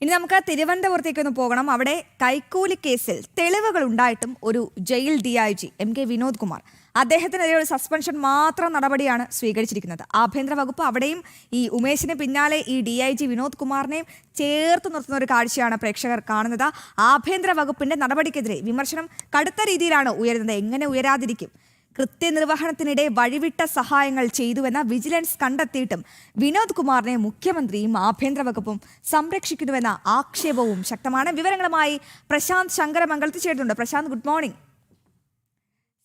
ഇനി നമുക്ക് തിരുവനന്തപുരത്തേക്ക് ഒന്ന് പോകണം. അവിടെ കൈക്കൂലി കേസിൽ തെളിവുകൾ ഉണ്ടായിട്ടും ഒരു jail DIG MK Vinod Kumar അദ്ദേഹത്തിനെതിരെ ഒരു സസ്പെൻഷൻ മാത്രം നടപടിയാണ് സ്വീകരിച്ചിരിക്കുന്നത്. ആഭ്യന്തര വകുപ്പ് അവിടെയും ഈ ഉമേഷിന് പിന്നാലെ ഈ DIG വിനോദ് കുമാറിനെയും ചേർത്ത് നിർത്തുന്ന ഒരു കാഴ്ചയാണ് പ്രേക്ഷകർ കാണുന്നത്. ആഭ്യന്തര വകുപ്പിന്റെ നടപടിക്കെതിരെ വിമർശനം കടുത്ത രീതിയിലാണ് ഉയരുന്നത്. എങ്ങനെ ഉയരാതിരിക്കും? കൃത്യനിർവഹണത്തിനിടെ വഴിവിട്ട സഹായങ്ങൾ ചെയ്തുവെന്ന വിജിലൻസ് കണ്ടെത്തിയിട്ടും വിനോദ് കുമാറിനെ മുഖ്യമന്ത്രിയും ആഭ്യന്തര വകുപ്പും സംരക്ഷിക്കുന്നുവെന്ന ആക്ഷേപവും ശക്തമാണ്. വിവരങ്ങളുമായി പ്രശാന്ത് ശങ്കരമംഗലത്ത് ചേരുന്നുണ്ട്. Prashanth, good morning.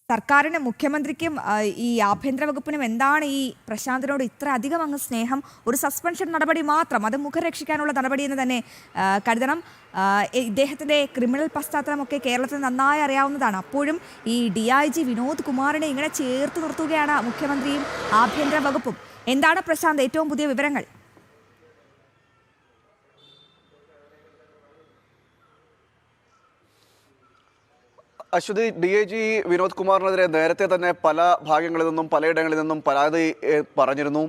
സർക്കാരിനും മുഖ്യമന്ത്രിക്കും ഈ ആഭ്യന്തര വകുപ്പിനും എന്താണ് ഈ പ്രശാന്തിനോട് ഇത്ര അധികം അങ്ങ് സ്നേഹം? ഒരു സസ്പെൻഷൻ നടപടി മാത്രം, അത് മുഖം രക്ഷിക്കാനുള്ള നടപടി എന്ന് തന്നെ കരുതണം. ഇദ്ദേഹത്തിൻ്റെ ക്രിമിനൽ പശ്ചാത്തലമൊക്കെ കേരളത്തിൽ നന്നായി അറിയാവുന്നതാണ്. അപ്പോഴും ഈ DIG വിനോദ് കുമാറിനെ ഇങ്ങനെ ചേർത്ത് നിർത്തുകയാണ് മുഖ്യമന്ത്രിയും ആഭ്യന്തര വകുപ്പും. എന്താണ് പ്രശാന്ത് ഏറ്റവും പുതിയ വിവരങ്ങൾ? അശ്വതി, DIG വിനോദ് കുമാറിനെതിരെ നേരത്തെ തന്നെ പല ഭാഗങ്ങളിൽ നിന്നും പലയിടങ്ങളിൽ നിന്നും പരാതി പറഞ്ഞിരുന്നു.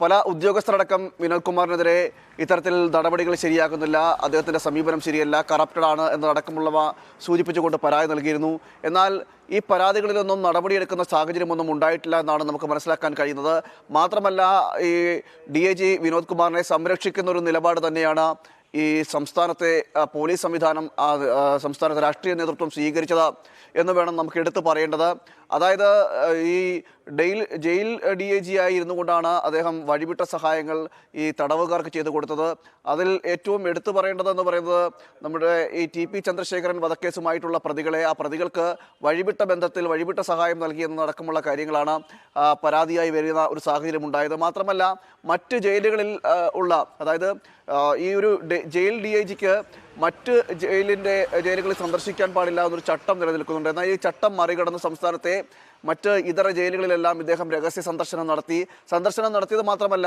പല ഉദ്യോഗസ്ഥരടക്കം വിനോദ് കുമാറിനെതിരെ ഇത്തരത്തിൽ നടപടികൾ ശരിയാക്കുന്നില്ല, അദ്ദേഹത്തിൻ്റെ സമീപനം ശരിയല്ല, കറപ്റ്റഡ് ആണ് എന്നതടക്കമുള്ളവ സൂചിപ്പിച്ചുകൊണ്ട് പരാതി നൽകിയിരുന്നു. എന്നാൽ ഈ പരാതികളിലൊന്നും നടപടിയെടുക്കുന്ന സാഹചര്യമൊന്നും ഉണ്ടായിട്ടില്ല എന്നാണ് നമുക്ക് മനസ്സിലാക്കാൻ കഴിയുന്നത്. മാത്രമല്ല, ഈ DIG വിനോദ് കുമാറിനെ സംരക്ഷിക്കുന്ന ഒരു നിലപാട് തന്നെയാണ് ഈ സംസ്ഥാനത്തെ പോലീസ് സംവിധാനം, സംസ്ഥാനത്തെ രാഷ്ട്രീയ നേതൃത്വം സ്വീകരിച്ചത് എന്ന് വേണം നമുക്ക് എടുത്തു പറയേണ്ടത്. അതായത് ഈ ജയിൽ DIG ആയി ഇരുന്നു കൊണ്ടാണ് അദ്ദേഹം വഴിവിട്ട സഹായങ്ങൾ ഈ തടവുകാർക്ക് ചെയ്തു കൊടുത്തത്. അതിൽ ഏറ്റവും എടുത്തു പറയേണ്ടതെന്ന് പറയുന്നത് നമ്മുടെ ഈ TP ചന്ദ്രശേഖരൻ വധക്കേസുമായിട്ടുള്ള പ്രതികളെ, ആ പ്രതികൾക്ക് വഴിവിട്ട ബന്ധത്തിൽ വഴിവിട്ട സഹായം നൽകിയെന്നടക്കമുള്ള കാര്യങ്ങളാണ് പരാതിയായി വരുന്ന ഒരു സാഹചര്യം ഉണ്ടായത്. മാത്രമല്ല, മറ്റ് ജയിലുകളിൽ ഉള്ള, അതായത് ഈ ഒരു ജയിൽ DIGക്ക് മറ്റ് ജയിലുകളിൽ സന്ദർശിക്കാൻ പാടില്ല എന്നൊരു ചട്ടം നിലനിൽക്കുന്നുണ്ട്. എന്നാൽ ഈ ചട്ടം മറികടന്ന് സംസ്ഥാനത്തെ മറ്റ് ഇതര ജയിലുകളിലെല്ലാം ഇദ്ദേഹം രഹസ്യ സന്ദർശനം നടത്തിയത് മാത്രമല്ല,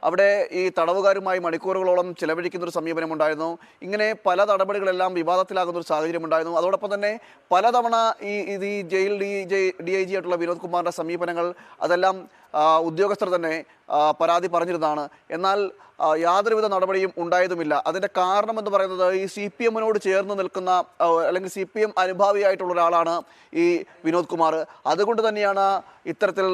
അവിടെ ഈ തടവുകാരുമായി മണിക്കൂറുകളോളം ചിലവഴിക്കുന്ന ഒരു സമീപനമുണ്ടായിരുന്നു. ഇങ്ങനെ പല നടപടികളെല്ലാം വിവാദത്തിലാകുന്ന ഒരു സാഹചര്യം ഉണ്ടായിരുന്നു. അതോടൊപ്പം തന്നെ പലതവണ ഈ ജയിൽ DIG ആയിട്ടുള്ള വിനോദ് കുമാറിൻ്റെ സമീപനങ്ങൾ അതെല്ലാം ഉദ്യോഗസ്ഥർ തന്നെ പരാതി പറഞ്ഞിരുന്നതാണ്. എന്നാൽ യാതൊരുവിധ നടപടിയും ഉണ്ടായതുമില്ല. അതിൻ്റെ കാരണം എന്ന് പറയുന്നത് ഈ CPM-നോട് ചേർന്ന് നിൽക്കുന്ന, അല്ലെങ്കിൽ CPM അനുഭാവിയായിട്ടുള്ള ഒരാളാണ് ഈ വിനോദ് കുമാർ. അതുകൊണ്ട് തന്നെയാണ് ഇത്തരത്തിൽ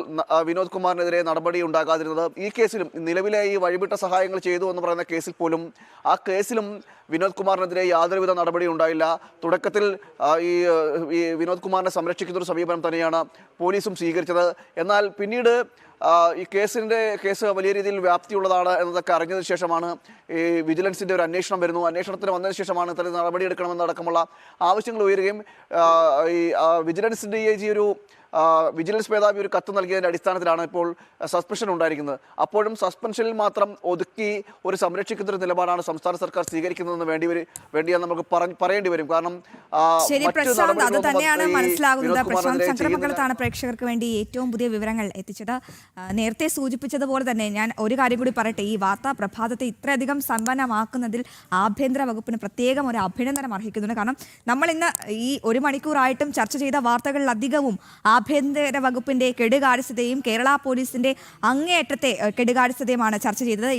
വിനോദ് കുമാറിനെതിരെ നടപടി ഉണ്ടാകാതിരുന്നത്. ഈ കേസിലും, നിലവിലെ ഈ വഴിവിട്ട സഹായങ്ങൾ ചെയ്തു എന്ന് പറയുന്ന കേസിൽ പോലും, ആ കേസിലും വിനോദ് കുമാറിനെതിരെ യാതൊരുവിധ നടപടി ഉണ്ടായില്ല. തുടക്കത്തിൽ ഈ വിനോദ് കുമാറിനെ സംരക്ഷിക്കുന്ന ഒരു സമീപനം തന്നെയാണ് പോലീസും സ്വീകരിച്ചത്. എന്നാൽ പിന്നീട് ഈ കേസ് വലിയ രീതിയിൽ വ്യാപ്തിയുള്ളതാണ് എന്നതൊക്കെ അറിഞ്ഞതിന് ശേഷമാണ് ഈ വിജിലൻസിൻ്റെ ഒരു അന്വേഷണം വരുന്നു. അന്വേഷണത്തിന് വന്നതിന് ശേഷമാണ് ഇത്തരം നടപടിയെടുക്കണമെന്നടക്കമുള്ള ആവശ്യങ്ങൾ ഉയരുകയും ഈ വിജിലൻസിൻ്റെ വിജിലൻസ് മേധാവി ഒരു കത്ത് നൽകിയതിൻ്റെ അടിസ്ഥാനത്തിലാണ് ഇപ്പോൾ സസ്പെൻഷൻ ഉണ്ടായിരിക്കുന്നത്. അപ്പോഴും സസ്പെൻഷനിൽ മാത്രം ഒതുക്കി ഒരു സംരക്ഷിക്കുന്ന ഒരു നിലപാടാണ് സംസ്ഥാന സർക്കാർ സ്വീകരിക്കുന്നതെന്ന് വേണ്ടിയാണ് നമുക്ക് പറയേണ്ടി വരും. കാരണം അത് തന്നെയാണ് മനസ്സിലാകുന്നത്. പ്രശാന്ത് ശങ്കരമംഗലത്താണ് പ്രേക്ഷകർക്ക് വേണ്ടി ഏറ്റവും പുതിയ വിവരങ്ങൾ എത്തിച്ചത്. നേരത്തെ സൂചിപ്പിച്ചതുപോലെ തന്നെ ഞാൻ ഒരു കാര്യം കൂടി പറയട്ടെ. ഈ വാർത്താ പ്രഭാതത്തെ ഇത്രയധികം സമ്പന്നമാക്കുന്നതിൽ ആഭ്യന്തര വകുപ്പിന് പ്രത്യേകം ഒരു അഭിനന്ദനം അർഹിക്കുന്നുണ്ട്. കാരണം നമ്മൾ ഇന്ന് ഈ 1 മണിക്കൂറായിട്ടും ചർച്ച ചെയ്ത വാർത്തകളിലധികവും ആഭ്യന്തര വകുപ്പിന്റെ കെടുകാര്യസ്ഥതയും കേരള പോലീസിന്റെ അങ്ങേയറ്റത്തെ കെടുകാര്യസ്ഥതയുമാണ് ചർച്ച ചെയ്തത്.